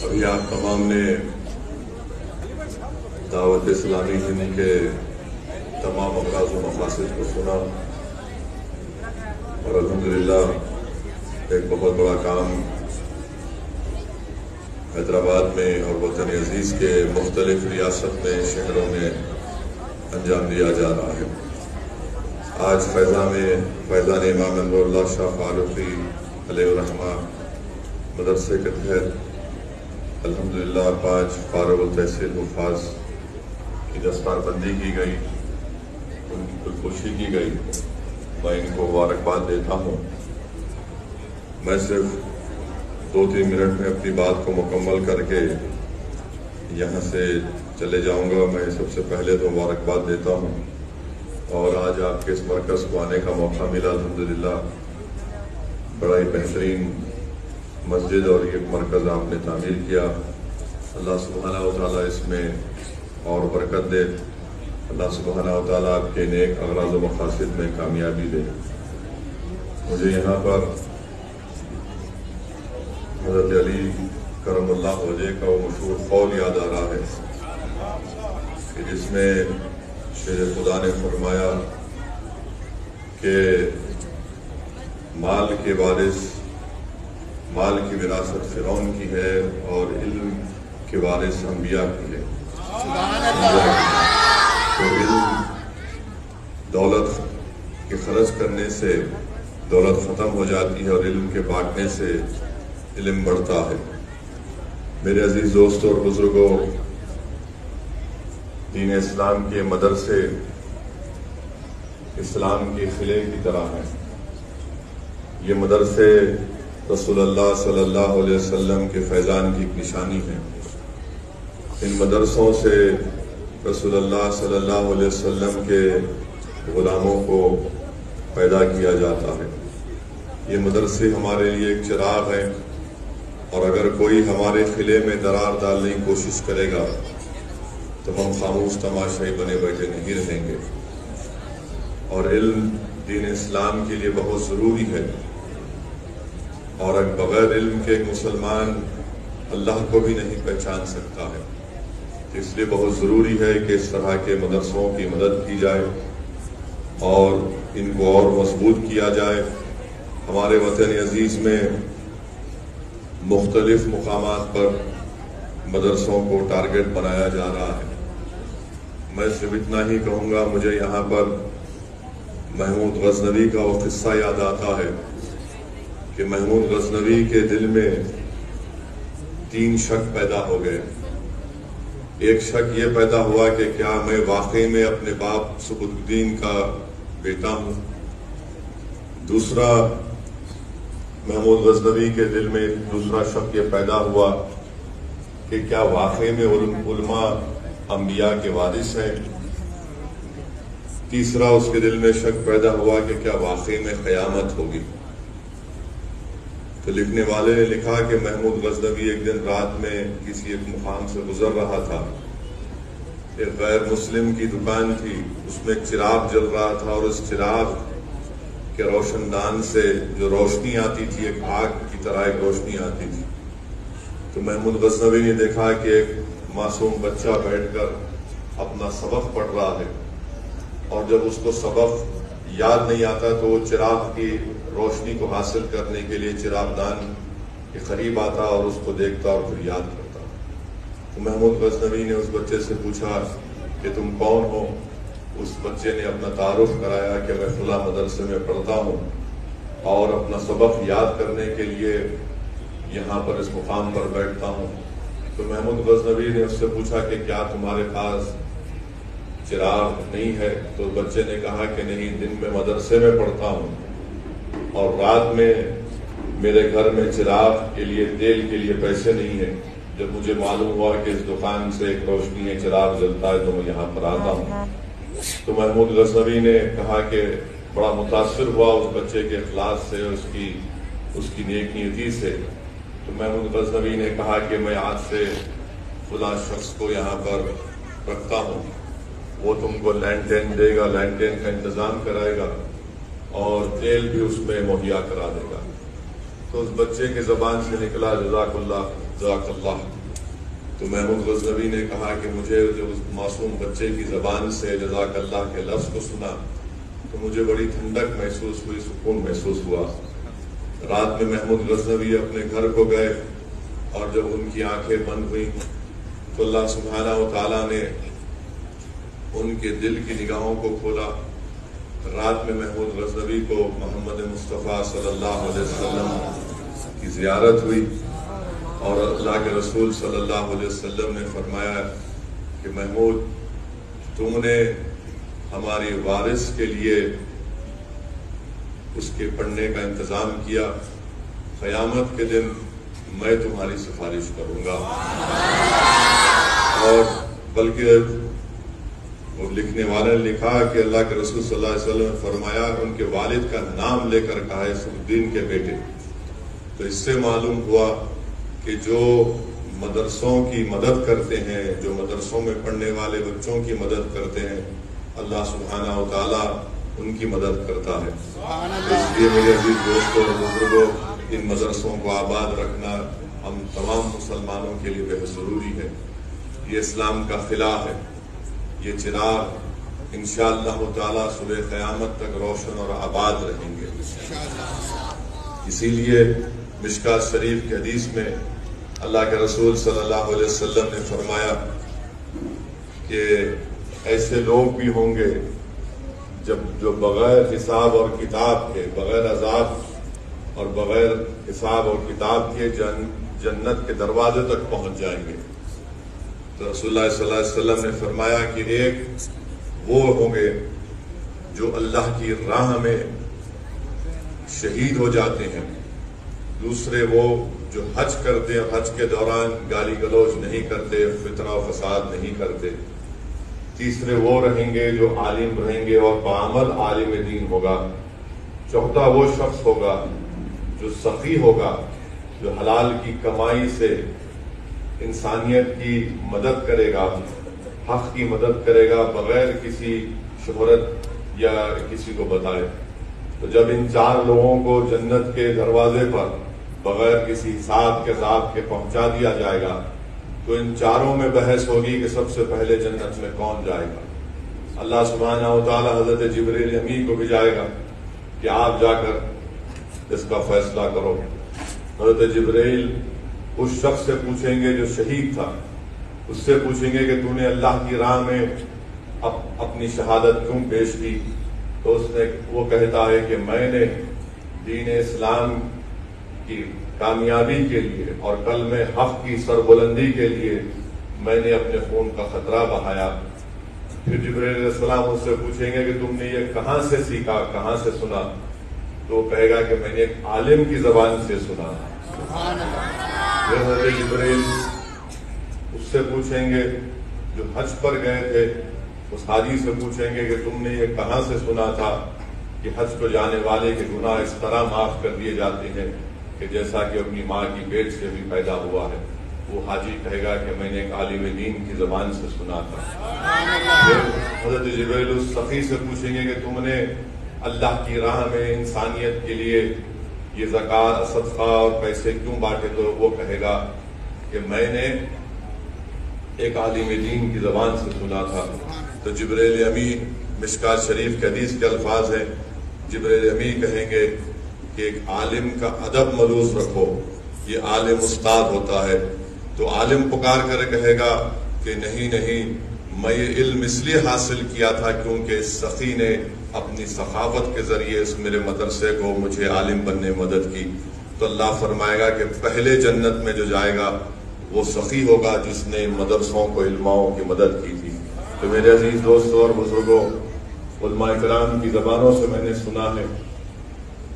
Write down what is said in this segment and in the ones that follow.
ابھی آپ تمام نے دعوت اسلامی ہند کے تمام امراض و مقاصد کو سنا اور الحمدللہ ایک بہت بڑا کام حیدرآباد میں اور وطن عزیز کے مختلف ریاست میں شہروں میں انجام دیا جا رہا ہے۔ آج فیضان میں فیضان امام انور اللہ شاہ فاروقی علیہ الرحمہ مدرسے کے تحت الحمدللہ 5 فارغ التحصیل حفاظ کی دستار بندی کی گئی، ان کی خوشی کی گئی۔ میں ان کو مبارکباد دیتا ہوں۔ میں صرف 2-3 منٹ میں اپنی بات کو مکمل کر کے یہاں سے چلے جاؤں گا۔ میں سب سے پہلے تو مبارکباد دیتا ہوں، اور آج آپ کے اس مرکز کو آنے کا موقع ملا الحمدللہ۔ بڑا ہی بہترین مسجد اور یہ مرکز آپ نے تعمیر کیا۔ اللہ سبحانہ و تعالیٰ اس میں اور برکت دے۔ اللہ سبحانہ و تعالیٰ آپ کے نیک اغراض و مقاصد میں کامیابی دے۔ مجھے یہاں پر حضرت علی کرم اللہ وجہ کا وہ مشہور قول یاد آ رہا ہے کہ جس میں شیر خدا نے فرمایا کہ مال کے وارث، مال کی وراثت فرعون کی ہے اور علم کے وارث انبیاء کی ہے۔ تو علم، دولت کے خرچ کرنے سے دولت ختم ہو جاتی ہے اور علم کے بانٹنے سے علم بڑھتا ہے۔ میرے عزیز دوستوں اور بزرگوں، دین اسلام کے مدرسے اسلام کے قلعے کی طرح ہیں۔ یہ مدرسے رسول اللہ صلی اللہ علیہ وسلم کے فیضان کی ایک نشانی ہے۔ ان مدرسوں سے رسول اللہ صلی اللہ علیہ وسلم کے غلاموں کو پیدا کیا جاتا ہے۔ یہ مدرسے ہمارے لیے ایک چراغ ہیں، اور اگر کوئی ہمارے قلعے میں درار ڈالنے کی کوشش کرے گا تو ہم خاموش تماشائی بنے بیٹھے نہیں رہیں گے۔ اور علم دین اسلام کے لیے بہت ضروری ہے، اور بغیر علم کے ایک مسلمان اللہ کو بھی نہیں پہچان سکتا ہے۔ اس لیے بہت ضروری ہے کہ اس طرح کے مدرسوں کی مدد کی جائے اور ان کو اور مضبوط کیا جائے۔ ہمارے وطن عزیز میں مختلف مقامات پر مدرسوں کو ٹارگٹ بنایا جا رہا ہے۔ میں صرف اتنا ہی کہوں گا، مجھے یہاں پر محمود غزنوی کا وہ قصہ یاد آتا ہے کہ محمود غزنوی کے دل میں 3 شک پیدا ہو گئے۔ ایک شک یہ پیدا ہوا کہ کیا میں واقعی میں اپنے باپ سبکت الدین کا بیٹا ہوں۔ دوسرا، محمود غزنوی کے دل میں دوسرا شک یہ پیدا ہوا کہ کیا واقعی میں علماء انبیاء کے وارث ہیں۔ تیسرا، اس کے دل میں شک پیدا ہوا کہ کیا واقعی میں قیامت ہوگی۔ تو لکھنے والے نے لکھا کہ محمود غزنوی ایک دن رات میں کسی ایک مقام سے گزر رہا تھا۔ ایک غیر مسلم کی دکان تھی، اس میں ایک چراغ جل رہا تھا، اور اس چراغ کے روشن دان سے جو روشنی آتی تھی ایک آگ کی طرح ایک روشنی آتی تھی۔ تو محمود غزنوی نے دیکھا کہ ایک معصوم بچہ بیٹھ کر اپنا سبق پڑھ رہا ہے، اور جب اس کو سبق یاد نہیں آتا تو وہ چراغ کی روشنی کو حاصل کرنے کے لیے چراغ دان کے قریب آتا اور اس کو دیکھتا اور پھر یاد کرتا۔ تو محمود غزنوی نے اس بچے سے پوچھا کہ تم کون ہو؟ اس بچے نے اپنا تعارف کرایا کہ میں فلاں مدرسے میں پڑھتا ہوں اور اپنا سبق یاد کرنے کے لیے یہاں پر اس مقام پر بیٹھتا ہوں۔ تو محمود غزنوی نے اس سے پوچھا کہ کیا تمہارے پاس چراغ نہیں ہے؟ تو بچے نے کہا کہ نہیں، دن میں مدرسے میں پڑھتا ہوں اور رات میں میرے گھر میں چراغ کے لیے، تیل کے لیے پیسے نہیں ہیں۔ جب مجھے معلوم ہوا کہ اس دکان سے ایک روشنی ہے، چراغ جلتا ہے، تو میں یہاں پر آتا ہوں۔ تو محمود غزنوی نے کہا کہ بڑا متاثر ہوا اس بچے کے اخلاص سے، اس کی نیک نیتی سے۔ تو محمود غزنوی نے کہا کہ میں آج سے فلاں شخص کو یہاں پر رکھتا ہوں، وہ تم کو لینٹین دے گا، لینٹین کا انتظام کرائے گا اور تیل بھی اس میں مہیا کرا دے گا۔ تو اس بچے کی زبان سے نکلا جزاک اللہ جزاک اللہ۔ تو محمود غزنوی نے کہا کہ مجھے جو اس معصوم بچے کی زبان سے جزاک اللہ کے لفظ کو سنا تو مجھے بڑی ٹھنڈک محسوس ہوئی، سکون محسوس ہوا۔ رات میں محمود غزنوی اپنے گھر کو گئے اور جب ان کی آنکھیں بند ہوئیں تو اللہ سبحانہ و تعالیٰ نے ان کے دل کی نگاہوں کو کھولا۔ رات میں محمود غزنوی کو محمد مصطفیٰ صلی اللہ علیہ وسلم کی زیارت ہوئی اور اللہ کے رسول صلی اللہ علیہ وسلم نے فرمایا کہ محمود تم نے ہماری وارث کے لیے اس کے پڑھنے کا انتظام کیا، قیامت کے دن میں تمہاری سفارش کروں گا۔ اور بلکہ وہ لکھنے والے نے لکھا کہ اللہ کے رسول صلی اللہ علیہ وسلم نے فرمایا ان کے والد کا نام لے کر کہا ہے سعودین کے بیٹے۔ تو اس سے معلوم ہوا کہ جو مدرسوں کی مدد کرتے ہیں، جو مدرسوں میں پڑھنے والے بچوں کی مدد کرتے ہیں، اللہ سبحانہ و تعالیٰ ان کی مدد کرتا ہے۔ اس لیے میرے عزیز دوستوں اور بزرگوں، ان مدرسوں کو آباد رکھنا ہم تمام مسلمانوں کے لیے بہت ضروری ہے۔ یہ اسلام کا خلا ہے، یہ چراغ انشاءاللہ تعالیٰ صبح قیامت تک روشن اور آباد رہیں گے۔ اسی لیے مشکات شریف کی حدیث میں اللہ کے رسول صلی اللہ علیہ وسلم نے فرمایا کہ ایسے لوگ بھی ہوں گے جو بغیر حساب اور کتاب کے، بغیر عذاب اور بغیر حساب اور کتاب کے جنت کے دروازے تک پہنچ جائیں گے۔ تو رسول اللہ صلی اللہ علیہ وسلم نے فرمایا کہ ایک وہ ہوں گے جو اللہ کی راہ میں شہید ہو جاتے ہیں، دوسرے وہ جو حج کرتے ہیں، حج کے دوران گالی گلوچ نہیں کرتے، فتنہ و فساد نہیں کرتے، تیسرے وہ رہیں گے جو عالم رہیں گے اور بعمل عالم دین ہوگا، چوتھا وہ شخص ہوگا جو سخی ہوگا، جو حلال کی کمائی سے انسانیت کی مدد کرے گا، حق کی مدد کرے گا بغیر کسی شہرت یا کسی کو بتائے۔ تو جب ان چار لوگوں کو جنت کے دروازے پر بغیر کسی حساب کے ذات کے پہنچا دیا جائے گا تو ان چاروں میں بحث ہوگی کہ سب سے پہلے جنت میں کون جائے گا۔ اللہ سبحانہ و تعالیٰ حضرت جبریل امین کو بھیجائے گا کہ آپ جا کر اس کا فیصلہ کرو۔ حضرت جبریل اس شخص سے پوچھیں گے جو شہید تھا، اس سے پوچھیں گے کہ تو نے اللہ کی راہ میں اپنی شہادت کیوں پیش کی؟ تو وہ کہتا ہے کہ میں نے دین اسلام کی کامیابی کے لیے اور کلمہ حق کی سربلندی کے لیے میں نے اپنے خون کا خطرہ بہایا۔ پھر جبرائیل علیہ السلام اس سے پوچھیں گے کہ تم نے یہ کہاں سے سیکھا، کہاں سے سنا؟ تو وہ کہے گا کہ میں نے ایک عالم کی زبان سے سنا۔ حضرت جبرائیل اس سے پوچھیں گے جو حج پر گئے تھے، اس حاجی سے پوچھیں گے کہ تم نے یہ کہاں سے سنا تھا کہ حج کو جانے والے کے گناہ اس طرح معاف کر دیے جاتے ہیں کہ جیسا کہ اپنی ماں کی پیٹ سے بھی پیدا ہوا ہے؟ وہ حاجی کہے گا کہ میں نے ایک عالم دین کی زبان سے سنا تھا۔ پھر حضرت جبرائیل اس سخی سے پوچھیں گے کہ تم نے اللہ کی راہ میں انسانیت کے لیے یہ زکوٰۃ، صدقہ اور پیسے کیوں بانٹے؟ تو وہ کہے گا کہ میں نے ایک عالم دین کی زبان سے سنا تھا۔ تو جبرائیل امین، مشکات شریف کے حدیث کے الفاظ ہیں، جبرائیل امین کہیں گے کہ ایک عالم کا ادب ملوث رکھو، یہ عالم استاد ہوتا ہے۔ تو عالم پکار کر کہے گا کہ نہیں نہیں، میں یہ علم اس لیے حاصل کیا تھا کیونکہ اس سخی نے اپنی سخاوت کے ذریعے اس میرے مدرسے کو، مجھے عالم بننے میں مدد کی۔ تو اللہ فرمائے گا کہ پہلے جنت میں جو جائے گا وہ سخی ہوگا جس نے مدرسوں کو، علماؤں کی مدد کی تھی۔ تو میرے عزیز دوستوں اور بزرگوں، علماء کرام کی زبانوں سے میں نے سنا ہے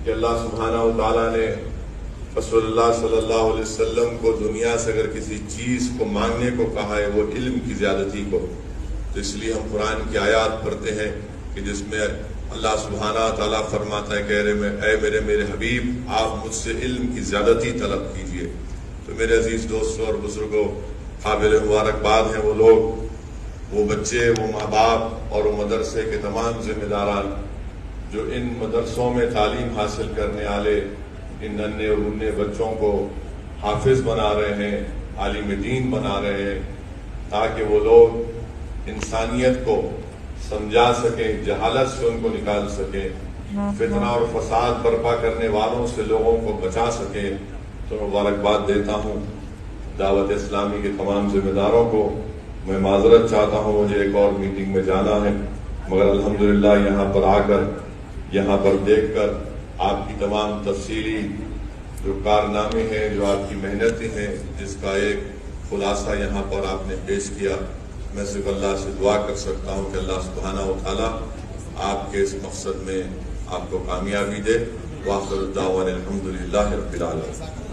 کہ اللہ سبحانہ و تعالیٰ نے رسول اللہ صلی اللہ علیہ وسلم کو دنیا سے اگر کسی چیز کو مانگنے کو کہا ہے وہ علم کی زیادتی کو، تو اس لیے ہم قرآن کی آیات پڑھتے ہیں کہ جس میں اللہ سبحانہ و تعالیٰ فرماتا ہے کہ اے میرے حبیب، آپ مجھ سے علم کی زیادتی طلب کیجئے۔ تو میرے عزیز دوستوں اور بزرگوں، قابل مبارکباد ہیں وہ لوگ، وہ بچے، وہ ماں باپ اور وہ مدرسے کے تمام ذمہ داران جو ان مدرسوں میں تعلیم حاصل کرنے والے ان ننھے اور منھے بچوں کو حافظ بنا رہے ہیں، عالم دین بنا رہے ہیں، تاکہ وہ لوگ انسانیت کو سمجھا سکیں، جہالت سے ان کو نکال سکیں، فتنہ اور فساد برپا کرنے والوں سے لوگوں کو بچا سکیں۔ تو مبارکباد دیتا ہوں دعوت اسلامی کے تمام ذمہ داروں کو۔ میں معذرت چاہتا ہوں، مجھے ایک اور میٹنگ میں جانا ہے، مگر الحمدللہ یہاں پر آ کر، یہاں پر دیکھ کر آپ کی تمام تفصیلی جو کارنامے ہیں، جو آپ کی محنتیں ہیں، جس کا ایک خلاصہ یہاں پر آپ نے پیش کیا، میں صرف اللہ سے دعا کر سکتا ہوں کہ اللہ سبحانہ و تعالیٰ آپ کے اس مقصد میں آپ کو کامیابی دے۔ وآخر دعوانا الحمدللہ رب العالمین۔